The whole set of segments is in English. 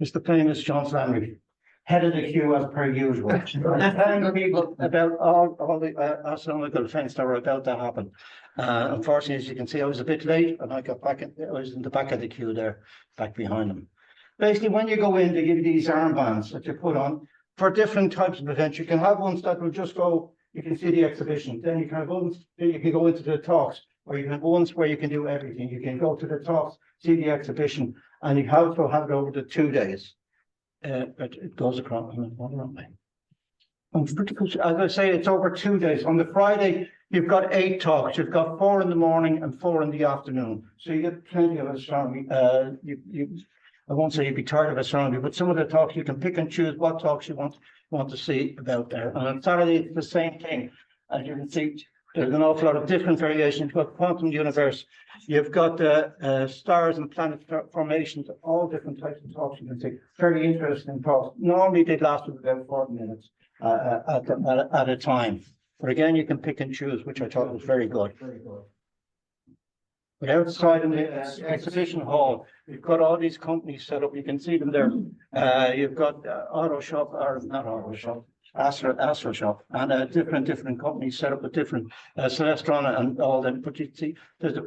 Mr. Famous John Flannery, head of the queue as per usual. I'm telling people about all the astronomical events that were about to happen. Unfortunately, as you can see, I was a bit late and I got back, I was in the back of the queue there, back behind them. Basically, when you go in, they give you these armbands that you put on for different types of events. You can have ones that will just go, you can see the exhibition. Then you can have ones, you can go into the talks, or you can have ones where you can do everything. You can go to the talks, see the exhibition, and you also have it over the 2 days. It goes across. I'm pretty good. As I say, it's over 2 days. On the Friday, you've got 8 talks. You've got 4 in the morning and 4 in the afternoon. So you get plenty of astronomy. I won't say you'd be tired of astronomy, but some of the talks you can pick and choose what talks you want to see about there. And on Saturday, it's the same thing. As you can see, there's an awful lot of different variations. You've got quantum universe. You've got stars and planet formations, all different types of talks you can see. Very interesting talks. Normally they last about 40 minutes at a time. But again, you can pick and choose, which I thought was very good. But outside in the exhibition hall, you've got all these companies set up. You can see them there. You've got Astro Shop, and different companies set up with different Celestron and all that. But you see, that's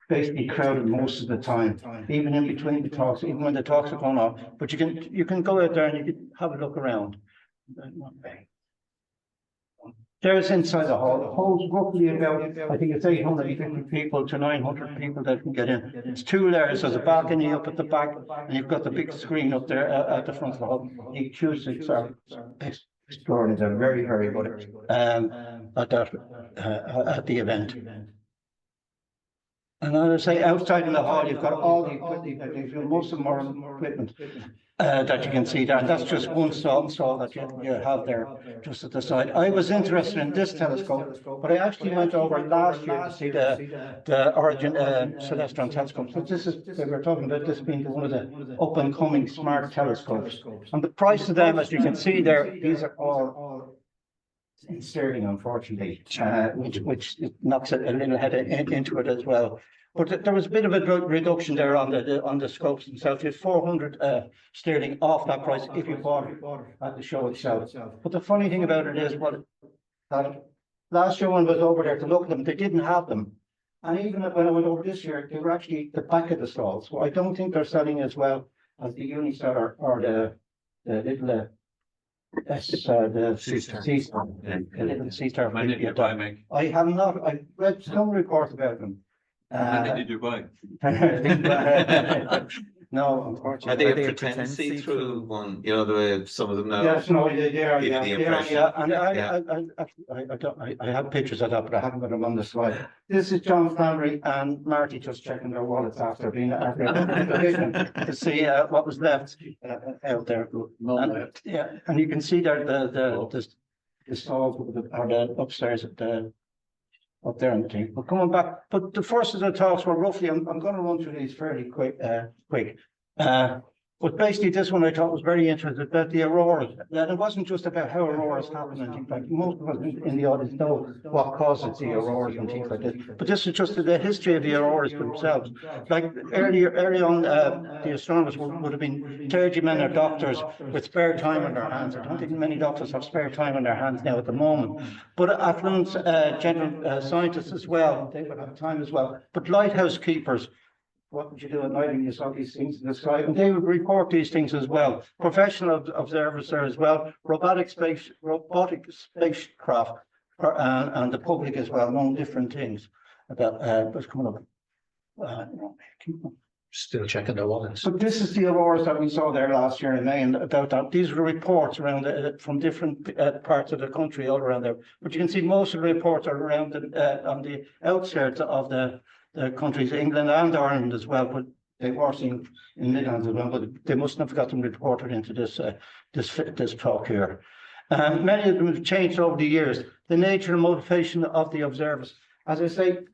basically crowded most of the time, even in between the talks, even when the talks are going on. But you can go out there and you can have a look around. There's inside the hall. The hall's roughly about, I think it's 850 people to 900 people that can get in. It's 2 layers. There's a balcony up at the back, and you've got the big screen up there at the front of the hall. The acoustics are extraordinary. They're very, very good at the event. And as I say, outside in the hall, you've got all the equipment, most of them are equipment that you can see there. And that's just one stall that you have there just at the side. I was interested in this telescope, but I actually went over last year to see the Origin Celestron telescope. So we're talking about this being one of the up-and-coming smart telescopes. And the price of them, as you can see there, these are all in sterling, unfortunately, which knocks it a little head into it as well. But there was a bit of a reduction there on the scopes themselves. You had 400 sterling off that price if you bought it at the show itself. But the funny thing about it is, that last year when I was over there to look at them, they didn't have them. And even when I went over this year, they were actually at the back of the stalls. So I don't think they're selling as well as the Unistar or the little. The C-Star. C-Star. I have not. I read some reports about them. How many did you buy? No, unfortunately. Are they a pretend see-through one? You know the way some of them now. Yes, no, they are. Give the impression. And I have pictures of that, but I haven't got them on the slide. This is John Flannery and Marty just checking their wallets after being to see what was left out there. And you can see there the stalls or the upstairs at the. Up there on the thing. But coming back, but the first of the talks were roughly, I'm going to run through these fairly quick. But basically this one I thought was very interesting about the auroras. That it wasn't just about how auroras happen and things like that. Most of us in the audience know what causes the auroras and things like this. But this is just the history of the auroras themselves. Like early on, the astronomers would have been clergymen or doctors with spare time on their hands. I don't think many doctors have spare time on their hands now at the moment. But affluent general scientists as well, they would have time as well. But lighthouse keepers, what would you do at night when you saw these things in the sky? And they would report these things as well. Professional observers there as well. Robotic spacecraft and the public as well, knowing different things about what's coming up. Still checking their wallets. So this is the auroras that we saw there last year in May, and about that. These are reports around from different parts of the country, all around there. But you can see most of the reports are around on the outskirts of the countries, England and Ireland as well, but they were seen in Midlands as well, but they mustn't have got them reported into this talk here. Many of them have changed over the years. The nature and motivation of the observers. As I say,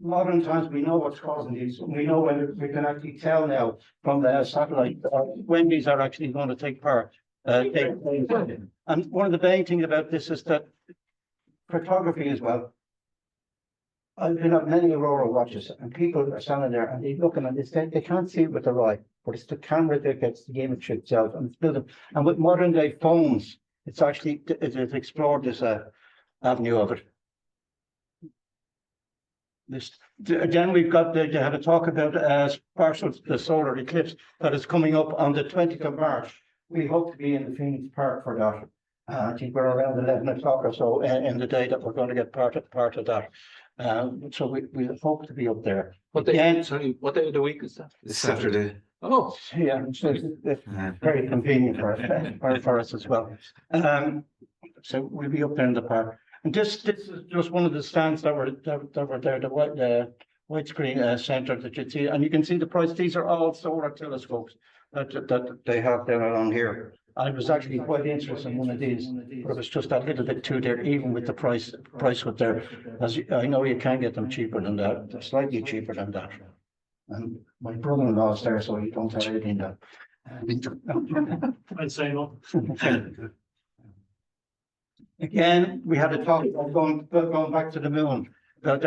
modern times we know what's causing these. We know when we can actually tell now from the satellite when these are actually going to take place. And one of the main things about this is that photography as well. I've been at many aurora watches, and people are standing there and they're looking and they can't see it with their eye. but it's the camera that gets the image itself, and it's built up. And with modern day phones, it's actually, it's explored this avenue of it. This, again, we've got, they had a talk about partial the solar eclipse that is coming up on the 20th of March. We hope to be in the Phoenix Park for that. I think we're around 11 o'clock or so in the day that we're going to get part of that. So we hope to be up there. What day, sorry, what day of the week is that? It's Saturday. Oh, Yeah, it's very convenient for us as well. So we'll be up there in the park. And this is just one of the stands that were there, the widescreen center that you see, and you can see the price. These are all solar telescopes that they have there along here. I was actually quite interested in one of these, but it was just that little bit too dear, even with the price with there. I know you can get them cheaper than that, they're slightly cheaper than that. And my brother-in-law's there, so he don't tell anything that. I'd say no. Again, we had a talk about going back to the moon. But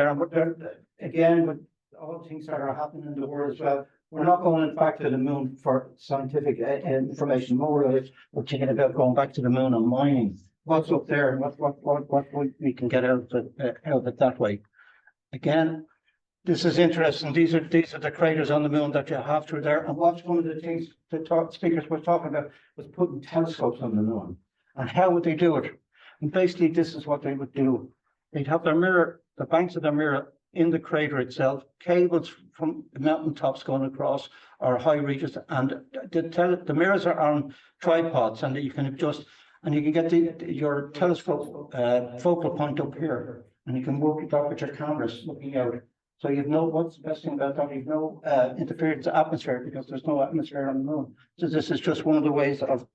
again, with all things that are happening in the world as well, we're not going back to the moon for scientific information. More of it, we're thinking about going back to the moon and mining. What's up there and what we can get out of it that way. Again, this is interesting. These are the craters on the moon that you have through there. And what's one of the things the speakers were talking about was putting telescopes on the moon. And how would they do it? And basically, this is what they would do. They'd have their mirror, the banks of their mirror in the crater itself, cables from the mountain tops going across or high reaches, and the mirrors are on tripods, and you can adjust, and you can get your telescope focal point up here, and you can work it out with your cameras looking out. So you've no, what's the best thing about that? You've no interference to atmosphere, because there's no atmosphere on the moon. So this is just one of the ways of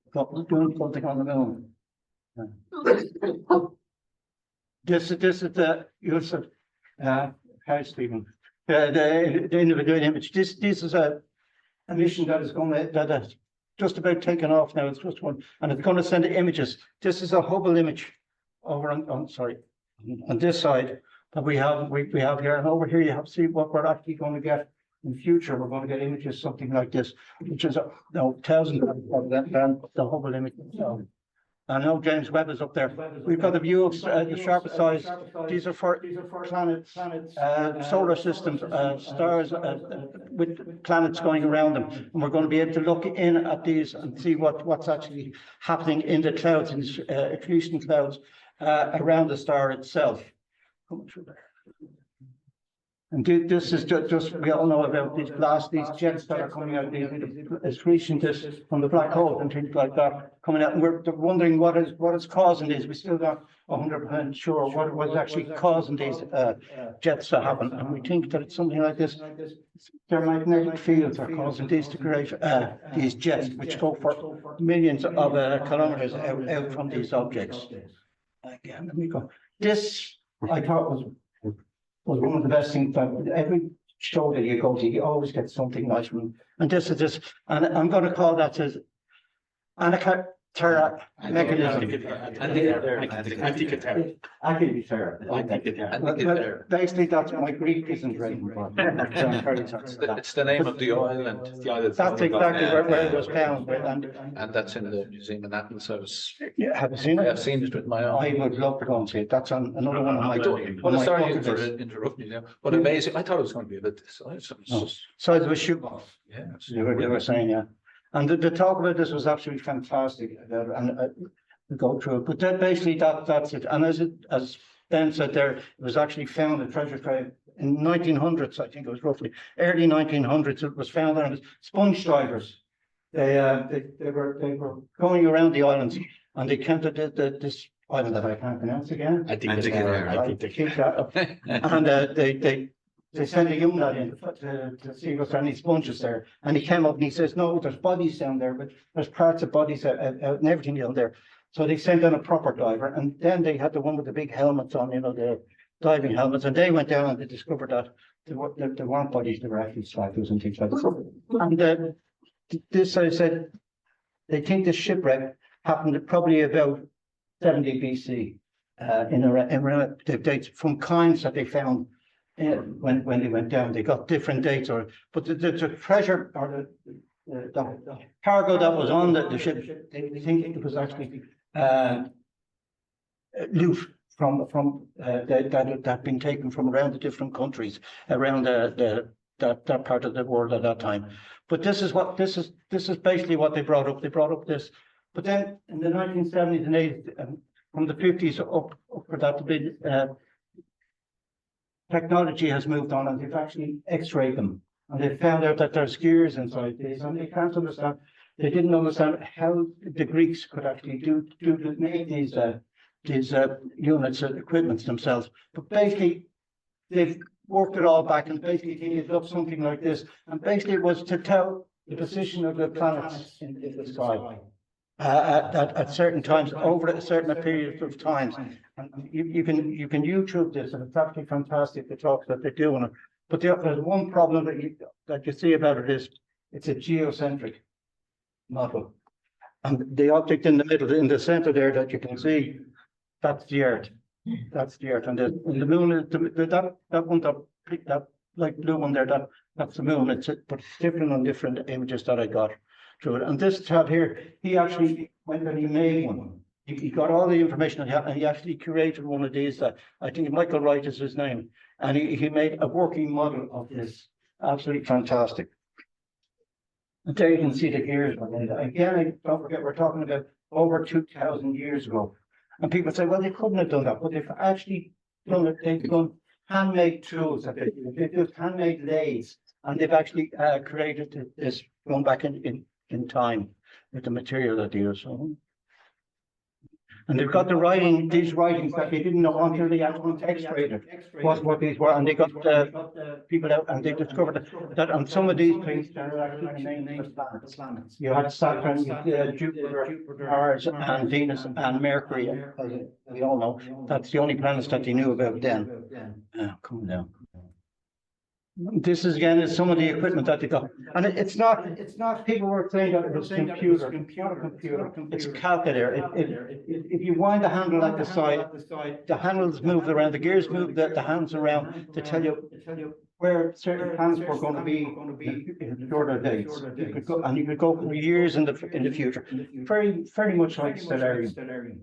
doing something on the moon. This is the use of hi Stephen. The individual image. This is a mission that is just about taken off now. It's just one, and it's going to send images. This is a Hubble image over on this side that we have here, and over here you have to see what we're actually going to get in the future. We're going to get images something like this, which is 1,000 than the Hubble image itself. I know James Webb is up there. We've got a view of the sharpest size. These are for planets, solar systems, stars with planets going around them. And we're going to be able to look in at these and see what's actually happening in the clouds, in accretion clouds around the star itself. Coming through there. And this is just we all know about these jets that are coming out, these accretion from the black hole and things like that coming out. And we're wondering what is causing these. We're still not 100% sure what was actually causing these jets to happen. And we think that it's something like this. Their magnetic fields are causing these to create these jets, which go for millions of kilometers out from these objects. Again, let me go. This I thought was one of the best things that every show that you go to, you always get something nice from. And this is just, and I'm going to call that as Antikythera mechanism. Basically, that's my Greek isn't right. it's the name of the island. That's exactly where it was found. And that's in the museum in Athens. Have you seen it? I've seen it with my own. I would love to go and see it. That's another one of my. Well, sorry for interrupting you, but amazing. I thought it was going to be a bit this size. Size of a shoebox. Yeah, they were saying, yeah. And the talk about this was absolutely fantastic, and go through it. But then basically that's it. And as Ben said there, it was actually found a treasure trove in 1900s. I think it was roughly early 1900s. It was found on sponge divers. They were going around the islands, and they counted this island that I can't pronounce again. I think that. And they sent a young lad in to see if there any sponges there. And he came up and he says, no, there's bodies down there, but there's parts of bodies out and everything down there. So they sent in a proper diver, and then they had the one with the big helmets on, the diving helmets, and they went down and they discovered that there weren't bodies, there were actually stragglers and things like that. And this, I said, they think this shipwreck happened probably about 70 BC in around the dates from coins that they found. When they went down, they got different dates, but the treasure or the cargo that was on the ship, they think it was actually loot that had been taken from around the different countries around that part of the world at that time. But this is basically what they brought up. They brought up this, but then in the 1970s and 80s, from the 50s up for that, technology has moved on, and they've actually X-rayed them, and they found out that there's gears inside these, and they can't understand. They didn't understand how the Greeks could actually make these units and equipments themselves. But basically, they've worked it all back and basically it up something like this. And basically, it was to tell the position of the planets in the sky at certain times over a certain period of times. And you can YouTube this, and it's absolutely fantastic, the talks that they do on it. But there's one problem that you see about it is it's a geocentric model, and the object in the middle, in the center there that you can see, that's the Earth. That's the Earth, and the moon is that one that light blue one there. That's the moon. But it's different on different images that I got through it. And this chap here, he actually went and he made one. He got all the information and he actually created one of these. I think Michael Wright is his name, and he made a working model of this. Absolutely fantastic. And there you can see the gears. Again, don't forget, we're talking about over 2,000 years ago. And people say, well, they couldn't have done that, but they've actually done it. They've done handmade tools. They've used handmade lathes, and they've actually created this going back in time with the material that they use. And they've got these writings that they didn't know until they actually X-rayed it, what these were. And they got people out and they discovered that on some of these things, there are actually names of planets. You had Saturn, Jupiter, Mars, and Venus, and Mercury. As we all know, that's the only planets that they knew about then. Coming down. This is some of the equipment that they got, and it's not. People were saying that it was computer. It's a calculator. If you wind the handle at the side, the handles move around. The gears move the hands around to tell you where certain planets were going to be in shorter dates. You could go, and you could go for years in the future. Very much like Stellarium.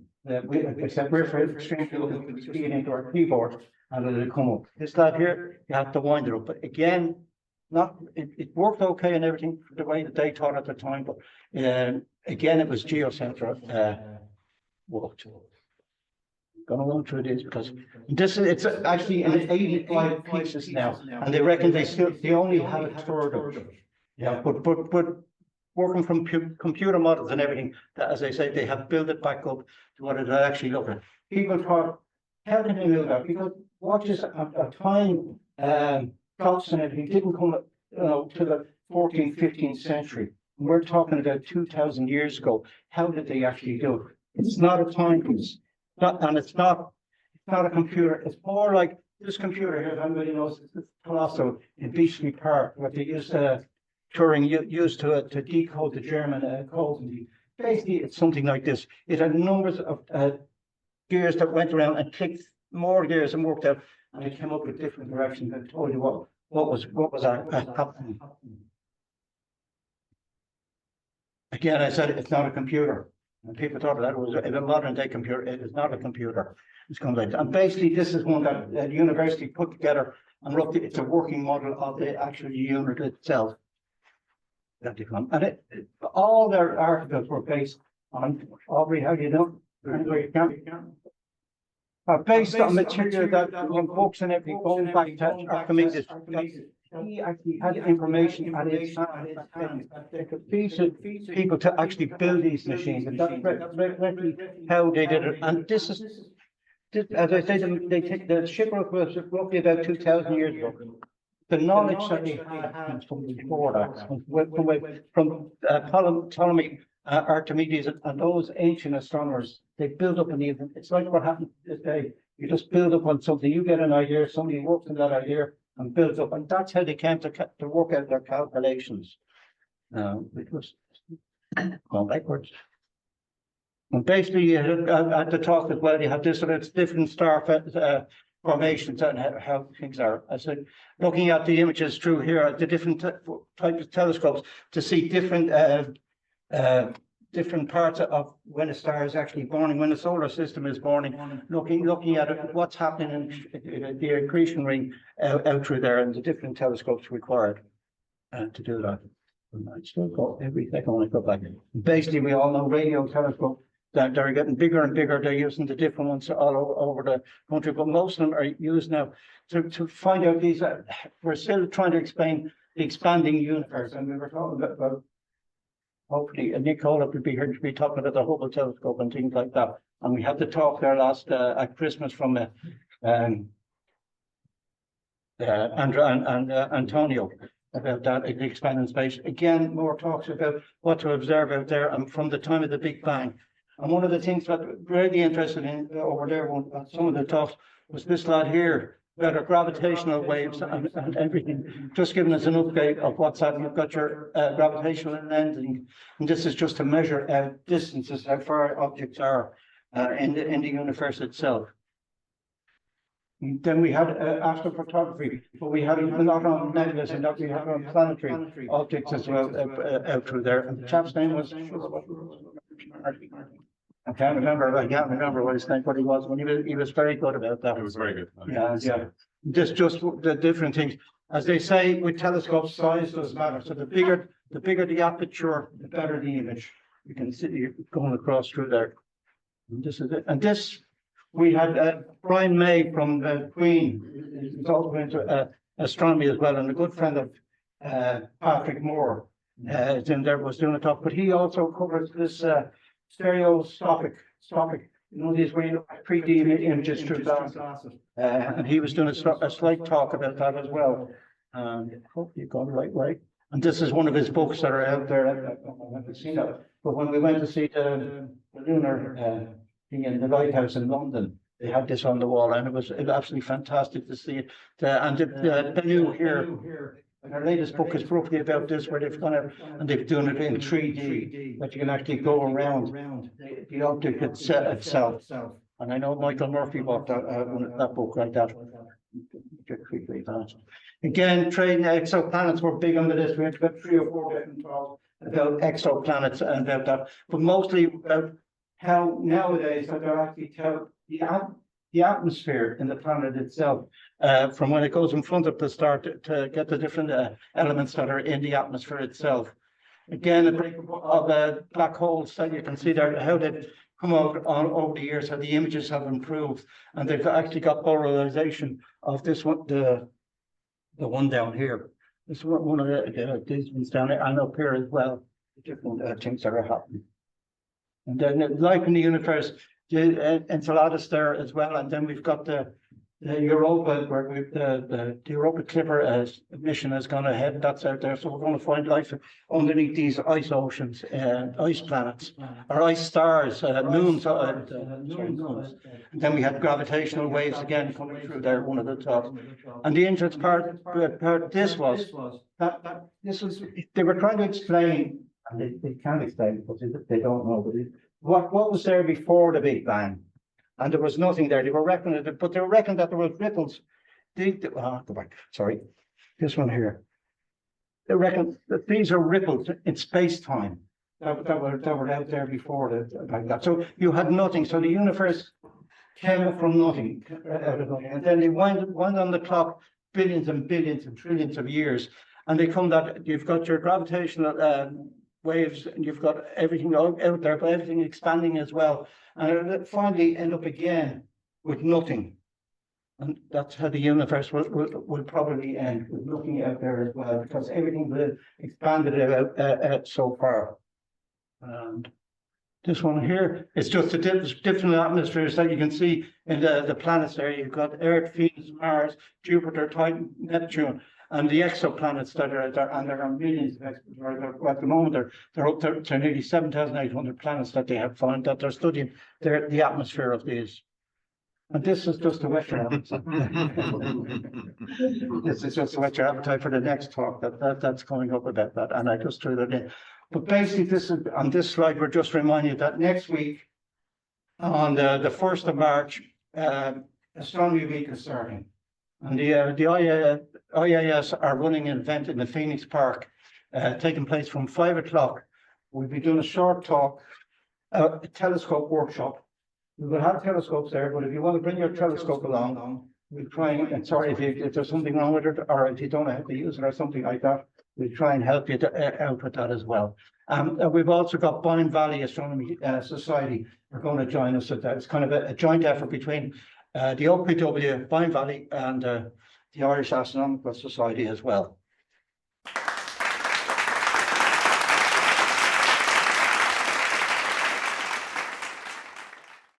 Except we're extremely speed into our keyboard. And it'll come up. This lad here, you have to wind it up. But again, it worked okay and everything the way that they taught at the time. But again, it was geocentric worked. Gonna run through this because it's actually in 85 pieces now, and they reckon they only have a third of it. Yeah, but working from computer models and everything, that, as I say, they have built it back up to what it actually looked like. People thought, how can they do that? Because watches at time clocks and everything didn't come to the 14th, 15th century. We're talking about 2,000 years ago. How did they actually do it? It's not a timepiece, it's not a computer. It's more like this computer here. Everybody knows it's colossal in Beachley Park, what they used Turing used to decode the German codes. Basically, it's something like this. It had numbers of gears that went around and clicked more gears and worked out, and it came up with different directions and told you what was happening. Again, I said it's not a computer, and people thought that it was a modern day computer. It is not a computer. It's kind of like that. And basically, this is one that the university put together, and roughly it's a working model of the actual unit itself. And all their articles were based on, Aubrey, how do you know? Are based on material that in books and everything going back to Archimedes. He actually had information at his hand that could feed people to actually build these machines, and that's exactly how they did it. And this is, as I said, the shipwreck was roughly about 2,000 years ago. The knowledge that they had from before that, from Ptolemy, Archimedes, and those ancient astronomers, they build up an even. It's like what happened today. You just build up on something. You get an idea. Somebody works on that idea and builds up, and that's how they came to work out their calculations. It was going backwards. And basically, at the talk as well, you have this. So it's different star formations and how things are. I said, looking at the images through here, the different types of telescopes to see different parts of when a star is actually burning, when the solar system is burning, looking at it, what's happening in the accretion ring out through there, and the different telescopes required to do that. I still go every second when I go back. Basically, we all know radio telescopes that they're getting bigger and bigger. They're using the different ones all over the country, but most of them are used now to find out these. We're still trying to explain the expanding universe, and we were talking about hopefully Nick Holop will be here to be talking about the Hubble telescope and things like that. And we had the talk there last at Christmas from Andrew and Antonio about that, the expanding space. Again, more talks about what to observe out there and from the time of the Big Bang. And one of the things that I'm really interested in over there, some of the talks, was this lad here, about our gravitational waves and everything, just giving us an update of what's happening. You've got your gravitational lensing, and this is just to measure distances, how far objects are in the universe itself. Then we had astrophotography, but we had not on nebulas, and that we had on planetary objects as well out through there. And the chap's name was, I can't remember what his name, what he was, when he was very good about that. It was very good. Yeah. Just the different things. As they say with telescopes, size does matter. So the bigger the aperture, the better the image. You can see you going across through there. And this is it. And this, we had Brian May from the Queen. He's also into astronomy as well, and a good friend of Patrick Moore is in there, was doing a talk. But he also covers this stereoscopic, these where you look at 3D images through glasses. And he was doing a slight talk about that as well. Hopefully you got the right way. And this is one of his books that are out there. I haven't seen that. But when we went to see the lunar thing in the lighthouse in London, they had this on the wall, and it was absolutely fantastic to see it. And the new here. Our latest book is roughly about this, where they've gone out and they've done it in 3D, that you can actually go around the object itself. And I know Michael Murphy bought that book like that. Again, trading exoplanets were big under this. We had about 3 or 4 different talks about exoplanets and about that, but mostly about how nowadays that they're actually tell the atmosphere in the planet itself, from when it goes in front of the star to get the different elements that are in the atmosphere itself. Again, a breakup of black holes that you can see there, how they've come out over the years, how the images have improved, and they've actually got polarization of this one, the one down here. This is one of these ones down there, and up here as well, the different things that are happening. And then life in the universe, the Enceladus there as well, and then we've got the Europa, where the Europa Clipper mission has gone ahead. That's out there, so we're going to find life underneath these ice oceans, ice planets, or ice stars, moons. Moons. And then we had gravitational waves again coming through there. One of the talks, and the interesting part this was that this was, they were trying to explain, and they can't explain because they don't know, but what was there before the Big Bang. And there was nothing there. They were reckoning it, but they were reckoning that there was ripples. Go back. Sorry, this one here. They reckon that these are ripples in space-time that were out there before like that. So you had nothing. So the universe came from nothing, out of nothing, and then they went on the clock billions and billions and trillions of years, and they come that you've got your gravitational waves, and you've got everything out there, but everything expanding as well. And it'll finally end up again with nothing. And that's how the universe will probably end, with nothing out there as well, because everything will expanded out so far. And this one here, it's just the different atmospheres that you can see in the planets there. You've got Earth, Venus, Mars, Jupiter, Titan, Neptune, and the exoplanets that are out there, and there are millions of exoplanets. At the moment, they're up to nearly 7,800 planets that they have found, that they're studying the atmosphere of these. And this is just to whet your appetite. This is just to whet your appetite for the next talk that's coming up about that. And I just threw that in. But basically, this is on this slide, we're just reminding you that next week, on the 1st of March, Astronomy Week is starting. And the IAS are running an event in the Phoenix Park, taking place from 5 o'clock. We'll be doing a short talk, a telescope workshop. We will have telescopes there, but if you want to bring your telescope along, we'll try and, sorry, if there's something wrong with it, or if you don't know how to use it or something like that, we'll try and help you out with that as well. We've also got Boyne Valley Astronomy Society are going to join us at that. It's kind of a joint effort between the OPW, Boyne Valley, and the Irish Astronomical Society as well.